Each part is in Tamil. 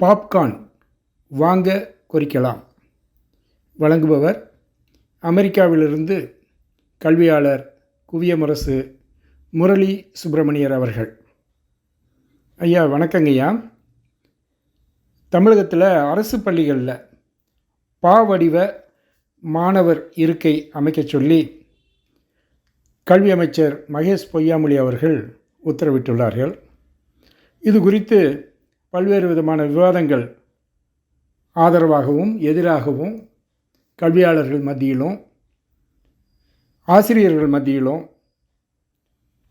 பாப்கார்ன் வாங்க குறிக்கலாம். வழங்குபவர் அமெரிக்காவிலிருந்து கல்வியாளர் குவியமுரசு முரளி சுப்பிரமணியர் அவர்கள். ஐயா வணக்கங்கய்யா. தமிழகத்தில் அரசு பள்ளிகளில் பாவடிவ மாணவர் இருக்கை அமைக்க சொல்லி கல்வி அமைச்சர் மகேஷ் பொய்யாமொழி அவர்கள் உத்தரவிட்டுள்ளார்கள். இது குறித்து பல்வேறு விதமான விவாதங்கள் ஆதரவாகவும் எதிராகவும் கல்வியாளர்கள் மத்தியிலும், ஆசிரியர்கள் மத்தியிலும்,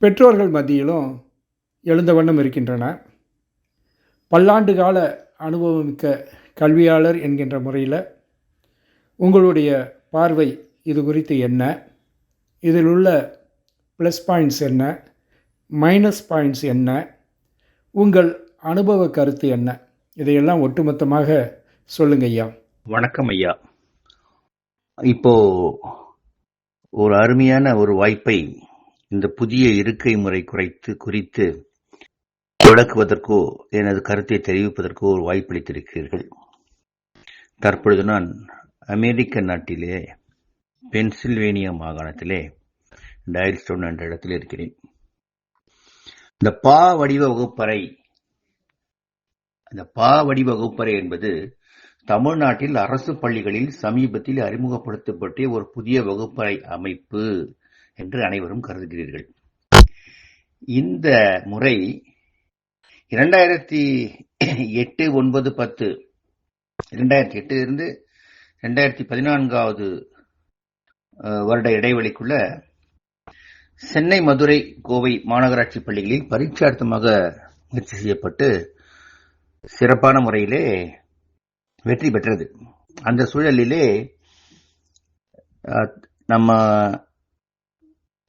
பெற்றோர்கள் மத்தியிலும் எழுந்த வண்ணம் இருக்கின்றன. பல்லாண்டு கால அனுபவமிக்க கல்வியாளர் என்கின்ற முறையில் உங்களுடைய பார்வை இது குறித்து என்ன, இதில் உள்ள ப்ளஸ் பாயிண்ட்ஸ் என்ன, மைனஸ் பாயிண்ட்ஸ் என்ன, உங்கள் அனுபவ கருத்து என்ன, இதையெல்லாம் ஒட்டுமொத்தமாக சொல்லுங்க ஐயா. வணக்கம் ஐயா. இப்போ ஒரு அருமையான ஒரு வாய்ப்பை இந்த புதிய இருக்கை முறை குறித்து விளக்குவதற்கோ எனது கருத்தை தெரிவிப்பதற்கோ ஒரு வாய்ப்பளித்திருக்கிறீர்கள். தற்பொழுது நான் அமெரிக்க நாட்டிலே பென்சில்வேனியா மாகாணத்திலே டயல்ஸ்டோன் என்ற இடத்தில் இருக்கிறேன். இந்த பா வடிவ வகுப்பறை என்பது தமிழ்நாட்டில் அரசு பள்ளிகளில் சமீபத்தில் அறிமுகப்படுத்தப்பட்ட ஒரு புதிய வகுப்பறை அமைப்பு என்று அனைவரும் கருதுகிறீர்கள். இந்த முறை 2008, 9, 10 2008 2014 வருட இடைவெளிக்குள்ள சென்னை, மதுரை, கோவை மாநகராட்சி பள்ளிகளில் பரீட்சார்த்தமாக முயற்சி செய்யப்பட்டு சிறப்பான முறையிலே வெற்றி பெற்றது. அந்த சூழலிலே நம்ம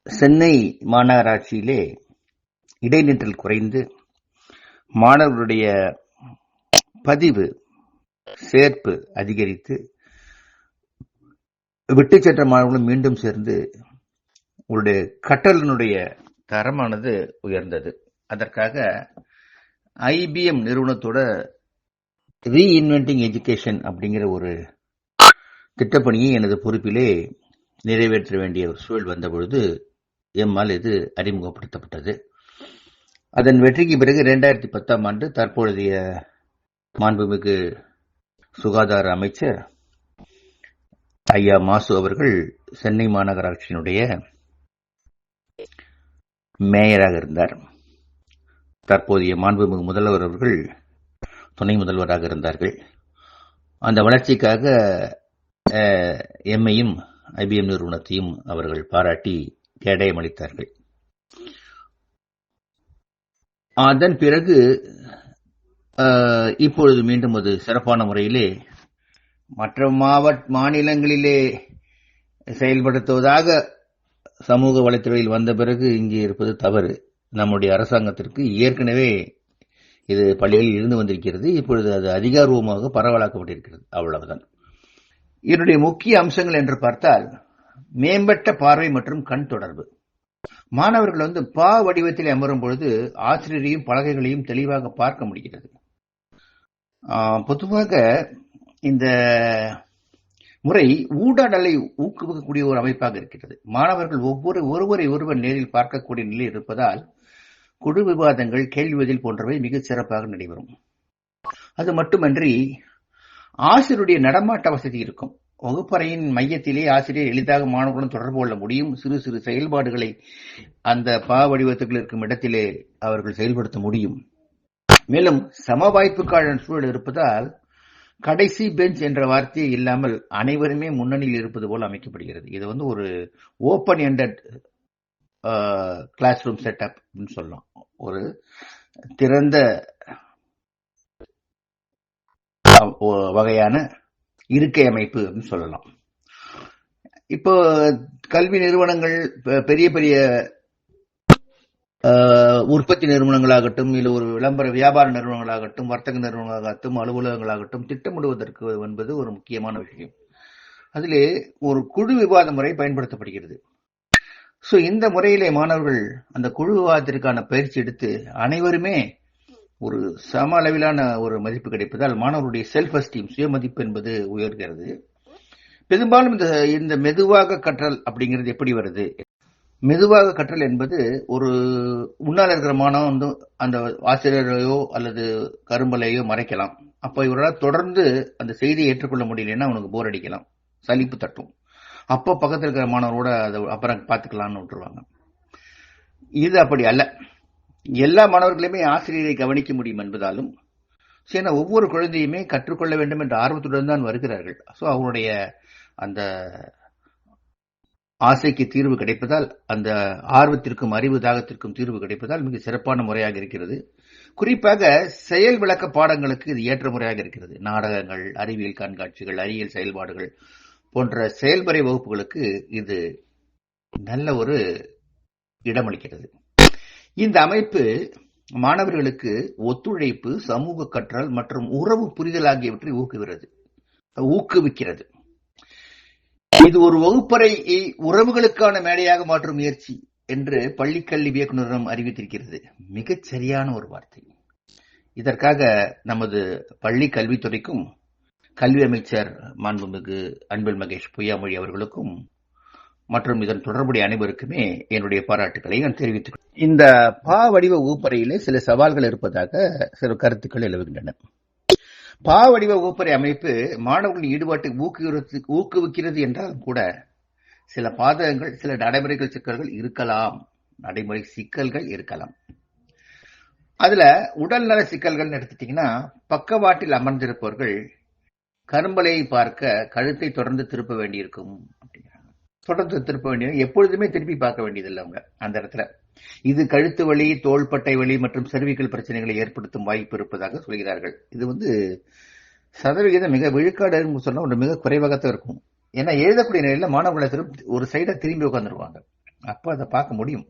சென்னை மாநகராட்சியிலே இடைநிற்றல் குறைந்து மாணவர்களுடைய பதிவு சேர்ப்பு அதிகரித்து விட்டு சென்ற மாணவர்களும் மீண்டும் சேர்ந்து உங்களுடைய கற்றலினுடைய தரமானது உயர்ந்தது. அதற்காக IBM நிறுவனத்தோட ரீஇன்வென்டிங் எஜுகேஷன் அப்படிங்கிற ஒரு திட்டப்பணியை எனது பொறுப்பிலே நிறைவேற்ற வேண்டிய ஒரு சூழல் வந்த பொழுது எம்மால் இது அறிமுகப்படுத்தப்பட்டது. அதன் வெற்றிக்கு பிறகு 2010 தற்பொழுதைய மாண்புமிகு சுகாதார அமைச்சர் ஐயா மாசு அவர்கள் சென்னை மாநகராட்சியினுடைய மேயராக இருந்தார். தற்போதைய மாண்புமிகு முதல்வர் அவர்கள் துணை முதல்வராக இருந்தார்கள். அந்த வளர்ச்சிக்காக எம்மையும் IBM நிறுவனத்தையும் அவர்கள் பாராட்டி கேடயம் அளித்தார்கள். அதன் பிறகு இப்பொழுது மீண்டும் அது சிறப்பான முறையிலே மற்ற மாநிலங்களிலே செயல்படுத்துவதாக சமூக வலைத்தளத்தில் வந்த பிறகு இங்கே இருப்பது தவறு. நம்முடைய அரசாங்கத்திற்கு ஏற்கனவே இது பள்ளிகளில் இருந்து வந்திருக்கிறது. இப்பொழுது அது அதிகாரபூர்வமாக பரவலாக்கப்பட்டிருக்கிறது. அவ்வளவுதான். இதனுடைய முக்கிய அம்சங்கள் என்று பார்த்தால் மேம்பட்ட பார்வை மற்றும் கண் தொடர்பு. மாணவர்கள் பா வடிவத்தில் அமரும் பொழுது ஆசிரியரையும் பலகைகளையும் தெளிவாக பார்க்க முடிகிறது. பொதுவாக இந்த முறை ஊடாடலை ஊக்குவிக்கக்கூடிய ஒரு அமைப்பாக இருக்கிறது. மாணவர்கள் ஒருவரை ஒருவர் நேரில் பார்க்கக்கூடிய நிலை இருப்பதால் குழு விவாதங்கள், கேள்வி பதில் போன்றவை மிகச் சிறப்பாக நடைபெறும். அது மட்டுமன்றி ஆசிரியருடைய நடமாட்ட வசதி இருக்கும். வகுப்பறையின் மையத்திலே ஆசிரியர் எளிதாக மாணவர்களுடன் தொடர்பு கொள்ள முடியும். சிறு சிறு செயல்பாடுகளை அந்த பா வடிவத்துக்குள் இருக்கும் இடத்திலே அவர்கள் செயல்படுத்த முடியும். மேலும் சம வாய்ப்புக்கான சூழல் இருப்பதால் கடைசி பெஞ்ச் என்ற வார்த்தையே இல்லாமல் அனைவருமே முன்னணியில் இருப்பது போல் அமைக்கப்படுகிறது. இது ஒரு open ended classroom setup சொல்லலாம். ஒரு திறந்த வகையான இருக்கை அமைப்பு அப்படின்னு சொல்லலாம். இப்போ கல்வி நிறுவனங்கள், பெரிய பெரிய உற்பத்தி நிறுவனங்களாகட்டும், இல்லை ஒரு விளம்பர வியாபார நிறுவனங்களாகட்டும், வர்த்தக நிறுவனங்களாகட்டும், அலுவலகங்களாகட்டும் திட்டமிடுவதற்கு என்பது ஒரு முக்கியமான விஷயம். அதிலே ஒரு குழு விவாத முறை பயன்படுத்தப்படுகிறது. இந்த முறையிலே மாணவர்கள் அந்த குழு விவாதத்திற்கான பயிற்சி எடுத்து அனைவருமே ஒரு சம அளவிலான ஒரு மதிப்பு கிடைப்பதால் மாணவருடைய செல்ஃப் எஸ்டீம், சுய மதிப்பு என்பது உயர்கிறது. பெரும்பாலும் இந்த மெதுவாக கற்றல் அப்படிங்கிறது எப்படி வருது? மெதுவாக கற்றல் என்பது ஒரு முன்னால் இருக்கிற மாணவன் வந்து அந்த ஆசிரியரையோ அல்லது கரும்பலையோ மறைக்கலாம். அப்ப இவரால் தொடர்ந்து அந்த செய்தியை ஏற்றுக்கொள்ள முடியலன்னா அவனுக்கு போர் அடிக்கலாம், சலிப்பு தட்டும். அப்போ பக்கத்தில் இருக்கிற மாணவரோட அதை அப்புறம் பார்த்துக்கலாம்னு விட்டுருவாங்க. இது அப்படி அல்ல. எல்லா மாணவர்களுமே ஆசிரியரை கவனிக்க முடியும் என்பதாலும் சரி, ஒவ்வொரு குழந்தையுமே கற்றுக்கொள்ள வேண்டும் என்ற ஆர்வத்துடன் தான் வருகிறார்கள். ஸோ அவருடைய அந்த ஆசைக்கு தீர்வு கிடைப்பதால், அந்த ஆர்வத்திற்கும் அறிவு தாகத்திற்கும் தீர்வு கிடைப்பதால் மிக சிறப்பான முறையாக இருக்கிறது. குறிப்பாக செயல் விளக்க பாடங்களுக்கு இது ஏற்ற முறையாக இருக்கிறது. நாடகங்கள், அறிவியல் கண்காட்சிகள், அறிவியல் செயல்பாடுகள் போன்ற செயல்முறை வகுப்புகளுக்கு இது நல்ல ஒரு இடமளிக்கிறது. இந்த அமைப்பு மாணவர்களுக்கு ஒத்துழைப்பு, சமூக கற்றல் மற்றும் உறவு புரிதல் ஆகியவற்றை ஊக்குவிக்கிறது. இது ஒரு வகுப்பறையை உறவுகளுக்கான மேடையாக மாற்றும் முயற்சி என்று பள்ளிக்கல்வி இயக்குநரம் அறிவித்திருக்கிறது. மிகச் சரியான ஒரு வார்த்தை. இதற்காக நமது பள்ளி கல்வித்துறைக்கும் கல்வி அமைச்சர் மாண்புமிகு அன்பில் மகேஷ் பொய்யாமொழி அவர்களுக்கும் மற்றும் இதன் தொடர்புடைய அனைவருக்குமே என்னுடைய பாராட்டுக்களை நான் தெரிவித்துக் கொள்கிறேன். இந்த பா வடிவ வகுப்பறையிலே சில சவால்கள் இருப்பதாக சில கருத்துக்கள் எழுவுகின்றன. பா வடிவ வகுப்பறை அமைப்பு மாணவர்களின் ஈடுபாட்டை ஊக்குவிக்கிறது என்றாலும் கூட சில பாதகங்கள், சில நடைமுறை சிக்கல்கள் இருக்கலாம். அதுல உடல்நல சிக்கல்கள் எடுத்துட்டீங்கன்னா, பக்கவாட்டில் அமர்ந்திருப்பவர்கள் கரும்பலையை பார்க்க கழுத்தை தொடர்ந்து திருப்ப வேண்டியிருக்கும் அப்படிங்கிறாங்க. தொடர்ந்து திருப்ப வேண்டிய, எப்பொழுதுமே திருப்பி பார்க்க வேண்டியதில்லை அவங்க அந்த இடத்துல. இது கழுத்து வலி, தோள்பட்டை வலி மற்றும் செர்விக்கல் பிரச்சனைகளை ஏற்படுத்தும் வாய்ப்பு இருப்பதாக சொல்கிறார்கள். இது சதவிகிதம் மிக விழுக்காடு சொன்னா ஒரு மிக குறைவாகத்தான் இருக்கும். ஏன்னா எழுதக்கூடிய நிலையில மாணவர்களை ஒரு சைடை திரும்பி உட்காந்துருவாங்க. அப்ப அதை பார்க்க முடியும்.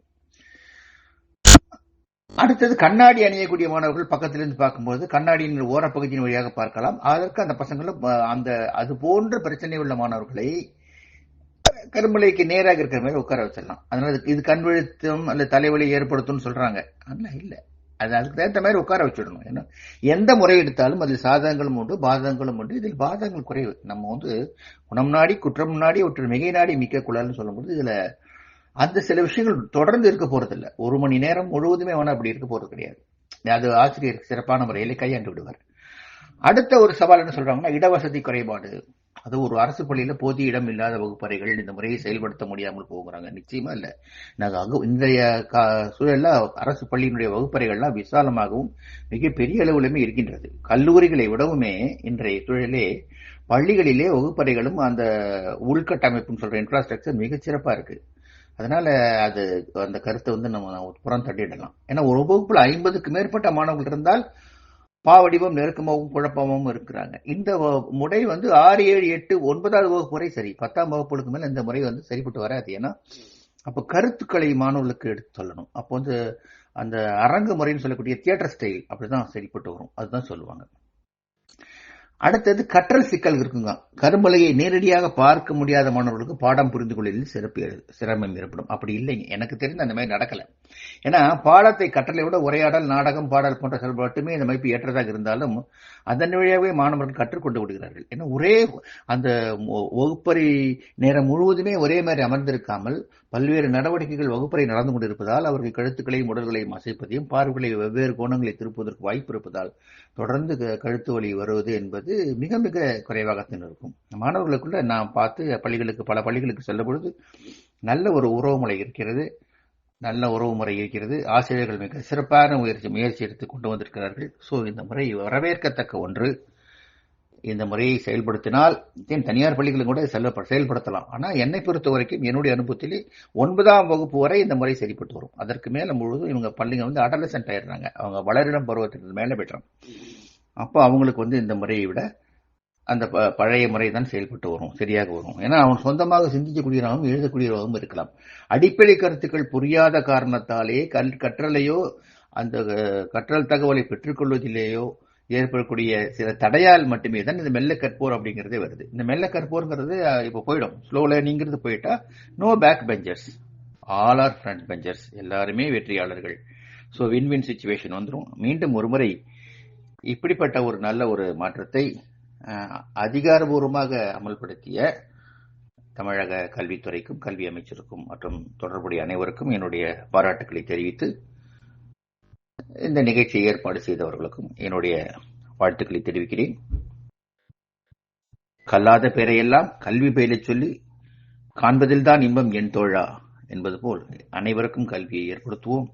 அடுத்தது கண்ணாடி அணியக்கூடிய மாணவர்கள் பக்கத்திலிருந்து பார்க்கும்போது கண்ணாடியின் ஓரப்பகுதியின் வழியாக பார்க்கலாம். அதற்கு அந்த பசங்களும் அது போன்ற பிரச்சனை உள்ள மாணவர்களை கரும்பலைக்கு நேராக இருக்கிற மாதிரி உட்கார வச்சிடலாம். அதனால இது கண் விழுத்தம் அல்ல தலைவலி ஏற்படுத்தும் சொல்றாங்க. அதெல்லாம் இல்ல, அதுக்கு ஏற்ற மாதிரி உட்கார வச்சுடணும். ஏன்னா எந்த முறை எடுத்தாலும் அதில் சாதகங்களும் உண்டு, பாதகங்களும் உண்டு. இதில் பாதகங்கள் குறைவு. நம்ம குணம் நாடி குற்றம் நாடி ஒற்று மிகை நாடி மிக்க குழல்னு சொல்லும்போது இதுல அந்த சில விஷயங்கள் தொடர்ந்து இருக்க போறது இல்லை. ஒரு மணி நேரம் முழுவதுமே அப்படி இருக்க போறது கிடையாது. அது ஆசிரியர் சிறப்பான முறையில கையாண்டு விடுவார். அடுத்த ஒரு சவால் என்ன சொல்றாங்கன்னா, இடவசதி குறைபாடு. அது ஒரு அரசு பள்ளியில போதிய இடம் இல்லாத வகுப்பறைகள் இந்த முறையை செயல்படுத்த முடியாமல் போகிறாங்க. நிச்சயமா இல்ல. இன்றைய சூழல்ல அரசு பள்ளியினுடைய வகுப்பறைகள்லாம் விசாலமாகவும் மிகப்பெரிய அளவிலுமே இருக்கின்றது. கல்லூரிகளை விடவுமே இன்றைய சூழலே பள்ளிகளிலே வகுப்பறைகளும் அந்த உள்கட்டமைப்புன்னு சொல்ற இன்ஃப்ராஸ்ட்ரக்சர் மிகச்சிறப்பா இருக்கு. அதனால அந்த கருத்தை நம்ம புறம் தட்டிடலாம். ஏன்னா ஒரு வகுப்புல 50க்கு மேற்பட்ட மாணவர்கள் இருந்தால் பாவடிவம் நெருக்கமாகவும் குழப்பமாகவும் இருக்கிறாங்க. இந்த முறை 6, 7, 8, 9வது வகுப்பு வரை சரி. 10ஆம் வகுப்புகளுக்கு மேல இந்த முறை சரிப்பட்டு வராது. ஏன்னா அப்ப கருத்துக்களை மாணவர்களுக்கு எடுத்து சொல்லணும். அப்போ அந்த அரங்கு முறைன்னு சொல்லக்கூடிய தியேட்டர் ஸ்டைல் அப்படிதான் சரிப்பட்டு வரும். அதுதான் சொல்லுவாங்க. அடுத்தது கற்றல் சிக்கல் இருக்குங்க. கரும்பலையை நேரடியாக பார்க்க முடியாத மாணவர்களுக்கு பாடம் புரிந்து கொள்வதில் சிரமம் ஏற்படும். அப்படி இல்லைங்க, எனக்கு தெரிந்து அந்த மாதிரி நடக்கல. ஏன்னா பாடத்தை கற்றலை விட உரையாடல், நாடகம், பாடல் போன்ற செயல் மட்டுமே இந்த அமைப்பு ஏற்றதாக இருந்தாலும் அதன் வழியாகவே மாணவர்கள் கற்றுக்கொண்டு விடுகிறார்கள். ஏன்னா ஒரே அந்த வகுப்பறை நேரம் முழுவதுமே ஒரே மாதிரி அமர்ந்திருக்காமல் பல்வேறு நடவடிக்கைகள் வகுப்பறை நடந்து கொண்டிருப்பதால் அவர்கள் கழுத்துக்களையும் உடல்களையும் அசைப்பதையும் பார்வைகளை வெவ்வேறு கோணங்களை திருப்புவதற்கு வாய்ப்பு இருப்பதால் தொடர்ந்து கழுத்து வலி வருவது என்பது மிக மிக குறைவாகத்தான் இருக்கும். மாணவர்களுக்குள்ள நான் பார்த்து பல பள்ளிகளுக்கு செல்லும் பொழுது நல்ல ஒரு உறவுமுறை இருக்கிறது. ஆசிரியர்கள் மிக சிறப்பான முயற்சி எடுத்து கொண்டு வந்திருக்கிறார்கள். ஸோ இந்த முறை வரவேற்கத்தக்க ஒன்று. இந்த முறையை செயல்படுத்தினால் தனியார் பள்ளிகளும் கூட செயல்படுத்தலாம். ஆனா என்னை பொறுத்த வரைக்கும் என்னுடைய அனுபவத்திலே 9ஆம் வகுப்பு வரை இந்த முறை சரிப்பட்டு வரும். அதற்கு மேல முழுவதும் இவங்க பள்ளிங்க அடலசென்ட் ஆயிடுறாங்க. அவங்க வளரிடம் பருவத்திற்கு மேல பெற்றாங்க. அப்போ அவங்களுக்கு இந்த முறையை விட அந்த பழைய முறை தான் செயல்பட்டு வரும், சரியாக வரும். ஏன்னா அவன் சொந்தமாக சிந்திக்கக்கூடியவராகவும் எழுதக்கூடியவராகவும் இருக்கலாம். அடிப்படை கருத்துக்கள் புரியாத காரணத்தாலே கற்றலையோ அந்த கற்றல் தகவலை பெற்றுக்கொள்வதிலேயோ ஏற்படக்கூடிய சில தடையால் மட்டுமே தான் இந்த மெல்ல கற்போர் அப்படிங்கிறதே வருது. இந்த மெல்ல கற்போர்ங்கிறது இப்போ போயிடும். ஸ்லோ லேர்னிங்கிறது போயிட்டா no back benchers, all are front benchers. எல்லாருமே வெற்றியாளர்கள். ஸோ வின் சுச்சுவேஷன் வந்துடும். மீண்டும் ஒருமுறை இப்படிப்பட்ட ஒரு நல்ல ஒரு மாற்றத்தை அதிகாரபூர்வமாக அமல்படுத்திய தமிழக கல்வித்துறைக்கும் கல்வி அமைச்சருக்கும் மற்றும் தொடர்புடைய அனைவருக்கும் என்னுடைய பாராட்டுக்களை தெரிவித்து, இந்த நிகழ்ச்சியை ஏற்பாடு செய்தவர்களுக்கும் என்னுடைய வாழ்த்துக்களை தெரிவிக்கிறேன். கல்லாத பேரையெல்லாம் கல்வி பயிலச் சொல்லி காண்பதில்தான் இன்பம் என் தோழா என்பது போல் அனைவருக்கும் கல்வியை ஏற்படுத்துவோம்.